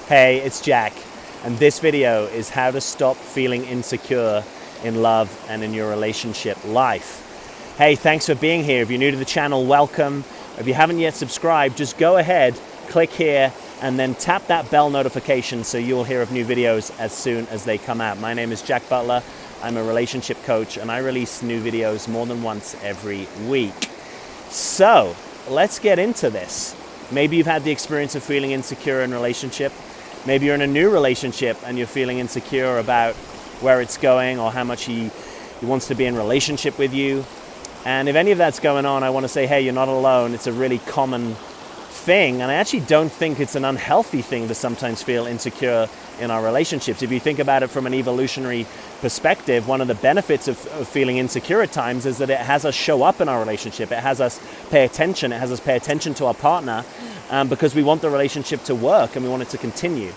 Hey, it's Jack, and this video is how to stop feeling insecure in love and in your relationship life. Hey, thanks for being here. If you're new to the channel, welcome. If you haven't yet subscribed, just go ahead, click here, and then tap that bell notification so you'll hear of new videos as soon as they come out. My name is Jack Butler. I'm a relationship coach, and I release new videos more than once every week. So, let's get into this. Maybe you've had the experience of feeling insecure in a relationship. Maybe you're in a new relationship and you're feeling insecure about where it's going or how much he wants to be in relationship with you. And if any of that's going on, I want to say, hey, you're not alone. It's a really common thing. And I actually don't think it's an unhealthy thing to sometimes feel insecure in our relationships. If you think about it from an evolutionary perspective, one of the benefits of feeling insecure at times is that it has us show up in our relationship. It has us pay attention. It has us pay attention to our partner because we want the relationship to work and we want it to continue.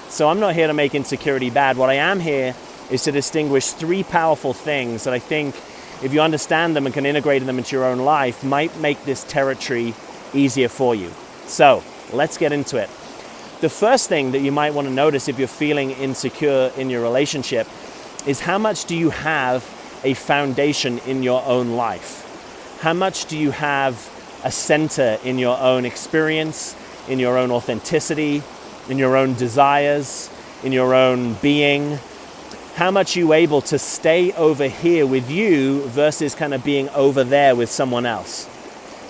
So I'm not here to make insecurity bad. What I am here is to distinguish three powerful things that I think, if you understand them and can integrate them into your own life, might make this territory easier for you. So let's get into it. The first thing that you might want to notice if you're feeling insecure in your relationship is how much do you have a foundation in your own life? How much do you have a center in your own experience, in your own authenticity, in your own desires, in your own being? How much are you able to stay over here with you versus kind of being over there with someone else?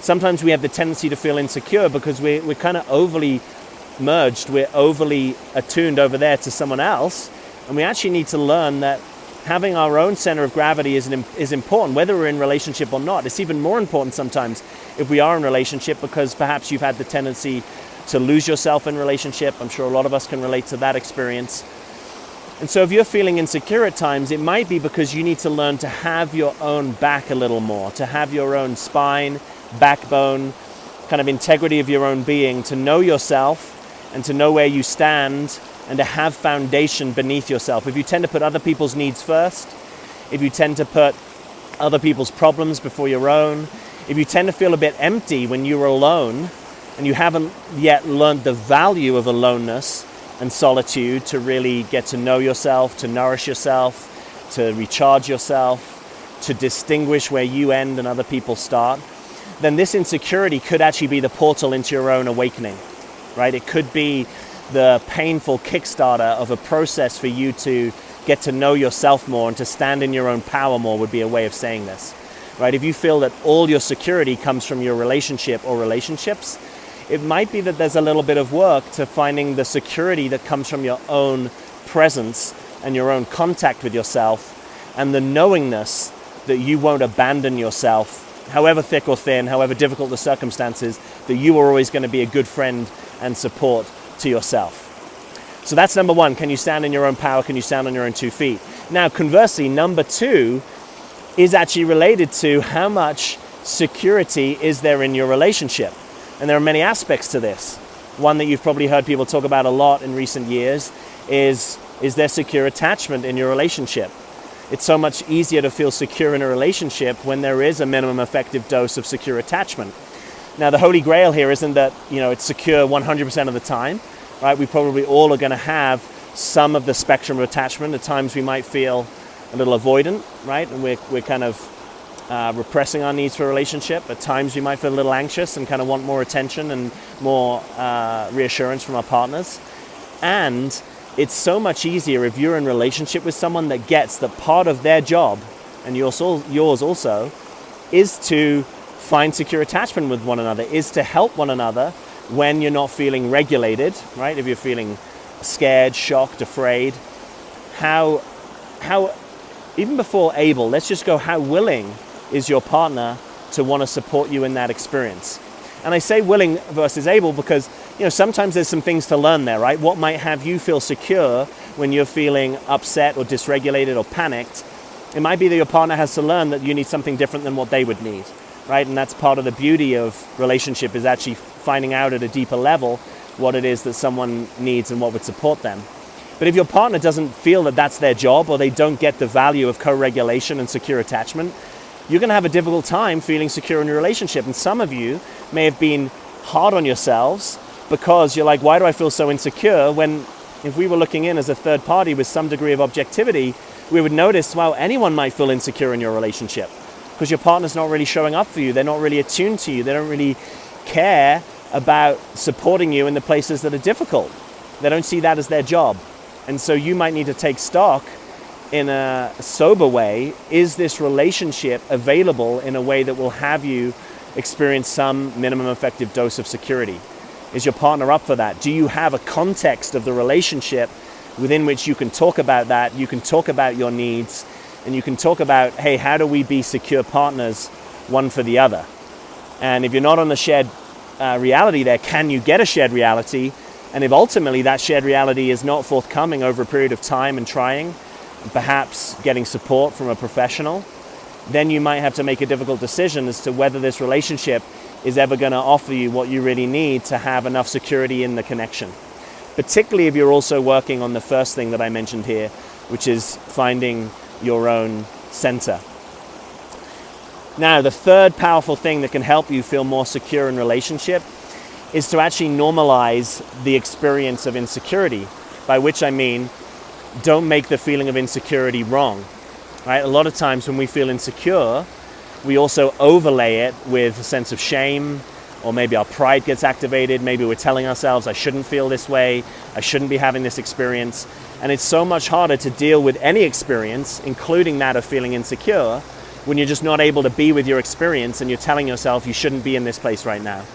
Sometimes we have the tendency to feel insecure because we're kind of overly merged, we're overly attuned over there to someone else, and we actually need to learn that having our own center of gravity is important, whether we're in relationship or not. It's even more important sometimes if we are in relationship because perhaps you've had the tendency to lose yourself in relationship. I'm sure a lot of us can relate to that experience. And so if you're feeling insecure at times, it might be because you need to learn to have your own back a little more, to have your own spine, backbone, kind of integrity of your own being, to know yourself and to know where you stand and to have foundation beneath yourself. If you tend to put other people's needs first, if you tend to put other people's problems before your own, if you tend to feel a bit empty when you're alone and you haven't yet learned the value of aloneness and solitude to really get to know yourself, to nourish yourself, to recharge yourself, to distinguish where you end and other people start, then this insecurity could actually be the portal into your own awakening, right? It could be the painful Kickstarter of a process for you to get to know yourself more and to stand in your own power more would be a way of saying this, right? If you feel that all your security comes from your relationship or relationships, it might be that there's a little bit of work to finding the security that comes from your own presence and your own contact with yourself and the knowingness that you won't abandon yourself, however thick or thin, however difficult the circumstances, that you are always going to be a good friend and support to yourself. So that's number one. Can you stand in your own power? Can you stand on your own 2 feet? Now, conversely, number two is actually related to how much security is there in your relationship. And there are many aspects to this. One that you've probably heard people talk about a lot in recent years is there secure attachment in your relationship? It's so much easier to feel secure in a relationship when there is a minimum effective dose of secure attachment. Now, the holy grail here isn't that, it's secure 100% of the time, right? We probably all are going to have some of the spectrum of attachment. At times we might feel a little avoidant, right? And we're kind of repressing our needs for a relationship. At times we might feel a little anxious and kind of want more attention and more reassurance from our partners. And it's so much easier if you're in relationship with someone that gets that part of their job, and yours also, is to find secure attachment with one another, is to help one another when you're not feeling regulated, right? If you're feeling scared, shocked, afraid, how even before able, let's just go, how willing is your partner to want to support you in that experience? And I say willing versus able because, sometimes there's some things to learn there, right? What might have you feel secure when you're feeling upset or dysregulated or panicked? It might be that your partner has to learn that you need something different than what they would need, right? And that's part of the beauty of relationship, is actually finding out at a deeper level what it is that someone needs and what would support them. But if your partner doesn't feel that that's their job, or they don't get the value of co-regulation and secure attachment, you're going to have a difficult time feeling secure in your relationship. And some of you may have been hard on yourselves because you're like, why do I feel so insecure? When if we were looking in as a third party with some degree of objectivity, we would notice, well, anyone might feel insecure in your relationship because your partner's not really showing up for you. They're not really attuned to you. They don't really care about supporting you in the places that are difficult. They don't see that as their job. And so you might need to take stock in a sober way. Is this relationship available in a way that will have you experience some minimum effective dose of security? Is your partner up for that? Do you have a context of the relationship within which you can talk about that, you can talk about your needs, and you can talk about, hey, how do we be secure partners one for the other? And if you're not on the shared reality there, can you get a shared reality? And if ultimately that shared reality is not forthcoming over a period of time and trying, perhaps getting support from a professional, then you might have to make a difficult decision as to whether this relationship is ever going to offer you what you really need to have enough security in the connection. Particularly if you're also working on the first thing that I mentioned here, which is finding your own center. Now, the third powerful thing that can help you feel more secure in relationship is to actually normalize the experience of insecurity, by which I mean, don't make the feeling of insecurity wrong, right? A lot of times when we feel insecure, we also overlay it with a sense of shame, or maybe our pride gets activated. Maybe we're telling ourselves, I shouldn't feel this way, I shouldn't be having this experience. And it's so much harder to deal with any experience, including that of feeling insecure, when you're just not able to be with your experience and you're telling yourself you shouldn't be in this place right now,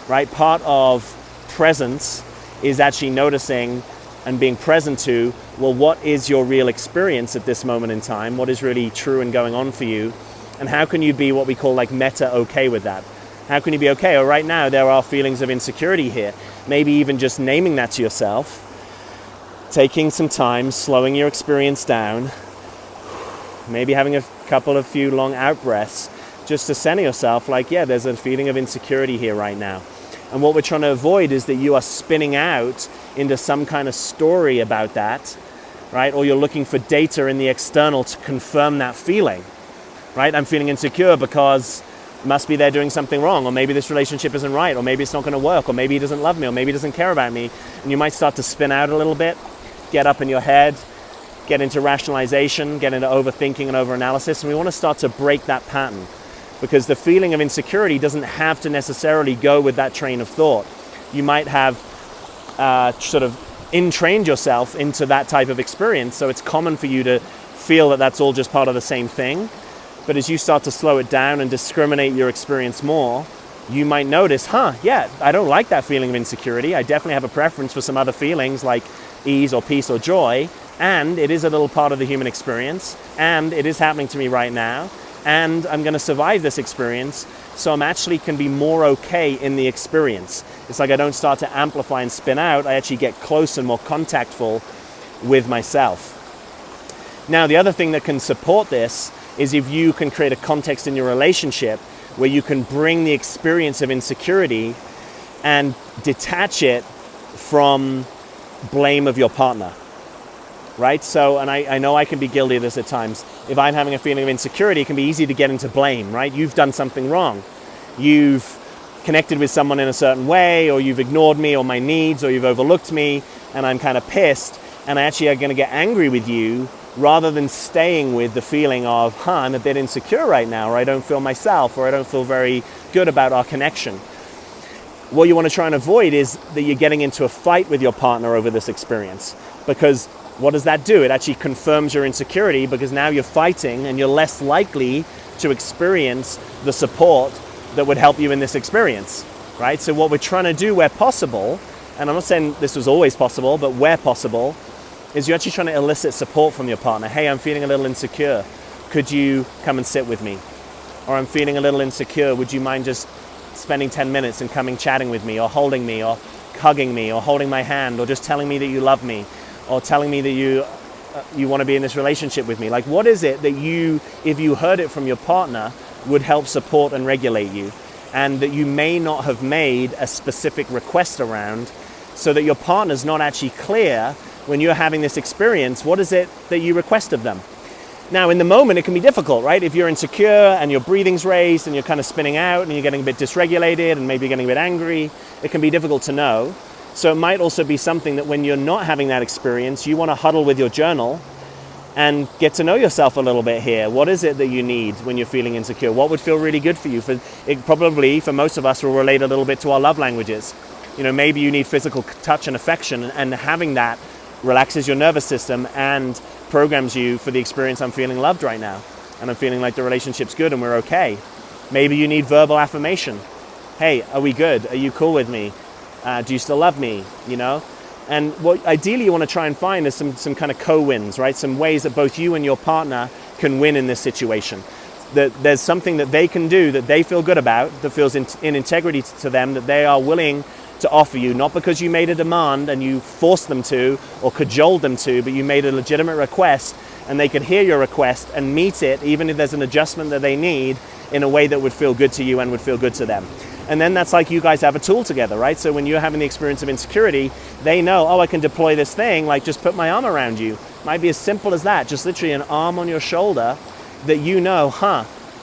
right? Part of presence is actually noticing and being present to, well, what is your real experience at this moment in time? What is really true and going on for you? And how can you be what we call like meta okay with that? How can you be okay? Or right now there are feelings of insecurity here. Maybe even just naming that to yourself, taking some time, slowing your experience down, maybe having a few long out breaths, just to center yourself like, yeah, there's a feeling of insecurity here right now. And what we're trying to avoid is that you are spinning out into some kind of story about that, right? Or you're looking for data in the external to confirm that feeling, right? I'm feeling insecure because must be they're doing something wrong, or maybe this relationship isn't right, or maybe it's not going to work, or maybe he doesn't love me, or maybe he doesn't care about me. And you might start to spin out a little bit, get up in your head, get into rationalization, get into overthinking and overanalysis. And we want to start to break that pattern, because the feeling of insecurity doesn't have to necessarily go with that train of thought. You might have sort of entrained yourself into that type of experience, so it's common for you to feel that that's all just part of the same thing. But as you start to slow it down and discriminate your experience more, you might notice, yeah, I don't like that feeling of insecurity. I definitely have a preference for some other feelings like ease or peace or joy, and it is a little part of the human experience, and it is happening to me right now, and I'm going to survive this experience, so I'm actually can be more okay in the experience. It's like I don't start to amplify and spin out, I actually get close and more contactful with myself. Now, the other thing that can support this is if you can create a context in your relationship where you can bring the experience of insecurity and detach it from blame of your partner, right? So, and I know I can be guilty of this at times. If I'm having a feeling of insecurity, it can be easy to get into blame, right? You've done something wrong. You've connected with someone in a certain way, or you've ignored me or my needs, or you've overlooked me, and I'm kind of pissed, and I actually are going to get angry with you, rather than staying with the feeling of, I'm a bit insecure right now, or I don't feel myself, or I don't feel very good about our connection. What you want to try and avoid is that you're getting into a fight with your partner over this experience, because what does that do? It actually confirms your insecurity, because now you're fighting and you're less likely to experience the support that would help you in this experience, right? So what we're trying to do where possible, and I'm not saying this was always possible, but where possible, is you're actually trying to elicit support from your partner. Hey, I'm feeling a little insecure. Could you come and sit with me? Or I'm feeling a little insecure. Would you mind just spending 10 minutes and coming chatting with me, or holding me, or hugging me, or holding my hand, or just telling me that you love me, or telling me that you want to be in this relationship with me? Like, what is it that you, if you heard it from your partner, would help support and regulate you, and that you may not have made a specific request around, so that your partner's not actually clear when you're having this experience, what is it that you request of them? Now, in the moment, it can be difficult, right? If you're insecure and your breathing's raised and you're kind of spinning out and you're getting a bit dysregulated and maybe getting a bit angry, it can be difficult to know. So it might also be something that when you're not having that experience, you want to huddle with your journal and get to know yourself a little bit here. What is it that you need when you're feeling insecure? What would feel really good for you? It probably, for most of us, will relate a little bit to our love languages. Maybe you need physical touch and affection, and having that relaxes your nervous system and programs you for the experience. I'm feeling loved right now, and I'm feeling like the relationship's good and we're okay. Maybe you need verbal affirmation. Hey, are we good? Are you cool with me? Do you still love me? And what ideally you want to try and find is some kind of co-wins, right? Some ways that both you and your partner can win in this situation. That there's something that they can do that they feel good about, that feels in integrity to them, that they are willing to offer you, not because you made a demand and you forced them to or cajoled them to, but you made a legitimate request and they could hear your request and meet it, even if there's an adjustment that they need, in a way that would feel good to you and would feel good to them. And then that's like you guys have a tool together, right? So when you're having the experience of insecurity, they know, oh, I can deploy this thing, like just put my arm around you. Might be as simple as that, just literally an arm on your shoulder that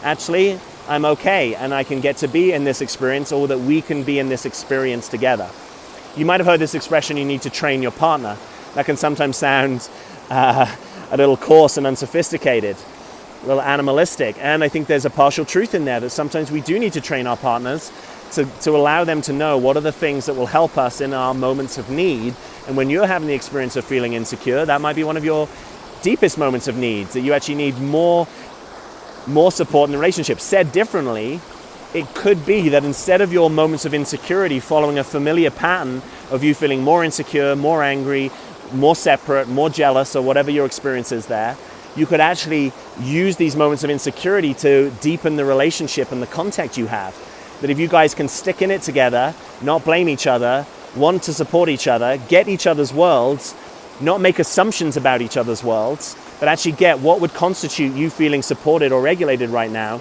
actually I'm okay and I can get to be in this experience, or that we can be in this experience together. You might have heard this expression, you need to train your partner. That can sometimes sound a little coarse and unsophisticated, a little animalistic. And I think there's a partial truth in there that sometimes we do need to train our partners to allow them to know what are the things that will help us in our moments of need. And when you're having the experience of feeling insecure, that might be one of your deepest moments of needs, that you actually need more support in the relationship. Said differently, it could be that instead of your moments of insecurity following a familiar pattern of you feeling more insecure, more angry, more separate, more jealous, or whatever your experience is there, you could actually use these moments of insecurity to deepen the relationship and the contact you have. That if you guys can stick in it together, not blame each other, want to support each other, get each other's worlds, not make assumptions about each other's worlds, but actually get what would constitute you feeling supported or regulated right now,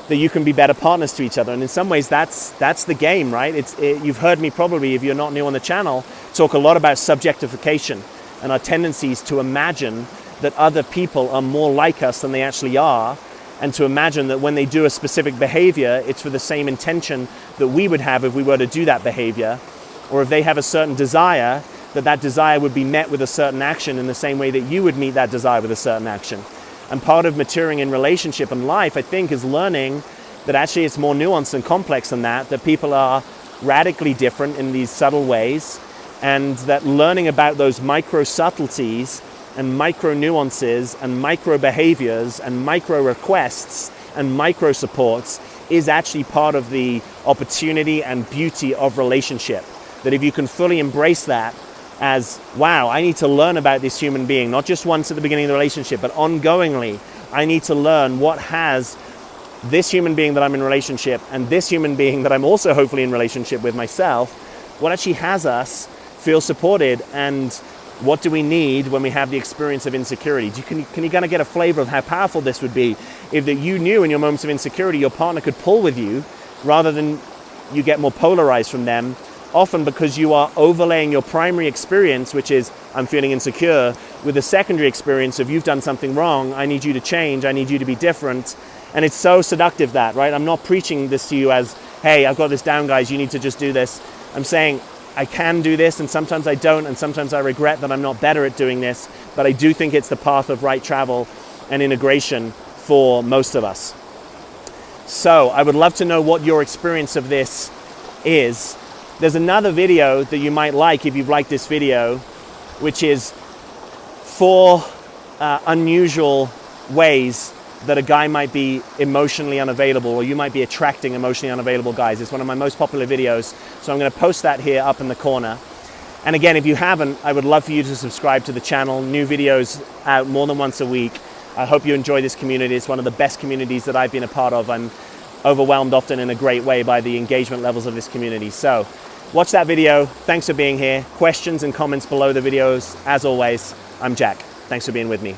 that you can be better partners to each other. And in some ways, that's the game, right? You've heard me probably, if you're not new on the channel, talk a lot about subjectification and our tendencies to imagine that other people are more like us than they actually are, and to imagine that when they do a specific behavior, it's for the same intention that we would have if we were to do that behavior, or if they have a certain desire, that desire would be met with a certain action in the same way that you would meet that desire with a certain action. And part of maturing in relationship and life, I think, is learning that actually it's more nuanced and complex than that people are radically different in these subtle ways, and that learning about those micro subtleties and micro nuances and micro behaviors and micro requests and micro supports is actually part of the opportunity and beauty of relationship. That if you can fully embrace that as, wow, I need to learn about this human being, not just once at the beginning of the relationship, but ongoingly, I need to learn what has this human being that I'm in relationship and this human being that I'm also hopefully in relationship with myself, what actually has us feel supported, and what do we need when we have the experience of insecurity? Can you kind of get a flavor of how powerful this would be if that you knew in your moments of insecurity your partner could pull with you rather than you get more polarized from them, often because you are overlaying your primary experience, which is I'm feeling insecure, with a secondary experience of you've done something wrong, I need you to change, I need you to be different. And it's so seductive that, right? I'm not preaching this to you as, hey, I've got this down, guys, you need to just do this. I'm saying I can do this, and sometimes I don't, and sometimes I regret that I'm not better at doing this, but I do think it's the path of right travel and integration for most of us. So I would love to know what your experience of this is. There's another video that you might like if you've liked this video, which is 4 unusual ways that a guy might be emotionally unavailable, or you might be attracting emotionally unavailable guys. It's one of my most popular videos, so I'm going to post that here up in the corner. And again, if you haven't, I would love for you to subscribe to the channel. New videos out more than once a week. I hope you enjoy this community. It's one of the best communities that I've been a part of. I'm overwhelmed often in a great way by the engagement levels of this community. So watch that video. Thanks for being here. Questions and comments below the videos. As always, I'm Jack. Thanks for being with me.